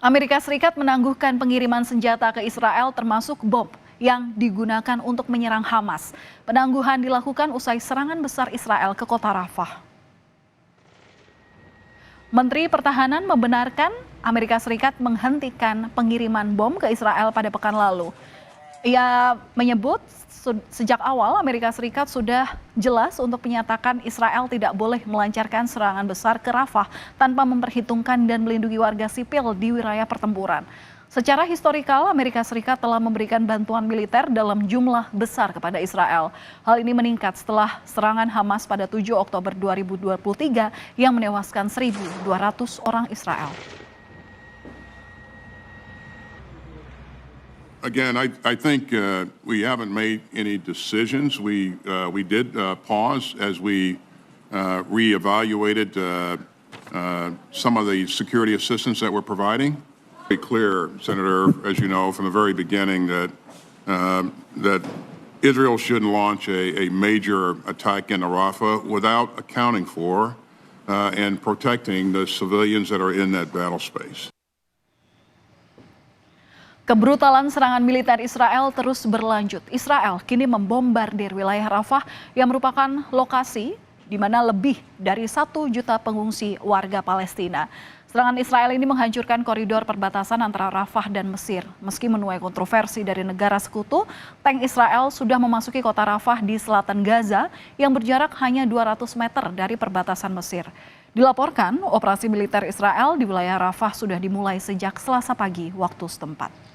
Amerika Serikat menangguhkan pengiriman senjata ke Israel termasuk bom yang digunakan untuk menyerang Hamas. Penangguhan dilakukan usai serangan besar Israel ke kota Rafah. Menteri Pertahanan membenarkan Amerika Serikat menghentikan pengiriman bom ke Israel pada pekan lalu. Ia menyebut sejak awal Amerika Serikat sudah jelas untuk menyatakan Israel tidak boleh melancarkan serangan besar ke Rafah tanpa memperhitungkan dan melindungi warga sipil di wilayah pertempuran. Secara historikal, Amerika Serikat telah memberikan bantuan militer dalam jumlah besar kepada Israel. Hal ini meningkat setelah serangan Hamas pada 7 Oktober 2023 yang menewaskan 1.200 orang Israel. Again, I think we haven't made any decisions. We did pause as we reevaluated some of the security assistance that we're providing. Be clear, Senator, as you know from the very beginning, that Israel shouldn't launch a major attack in Rafah without accounting for and protecting the civilians that are in that battle space. Kebrutalan serangan militer Israel terus berlanjut. Israel kini membombardir wilayah Rafah yang merupakan lokasi di mana lebih dari 1 juta pengungsi warga Palestina. Serangan Israel ini menghancurkan koridor perbatasan antara Rafah dan Mesir. Meski menuai kontroversi dari negara sekutu, tank Israel sudah memasuki kota Rafah di selatan Gaza yang berjarak hanya 200 meter dari perbatasan Mesir. Dilaporkan, operasi militer Israel di wilayah Rafah sudah dimulai sejak Selasa pagi waktu setempat.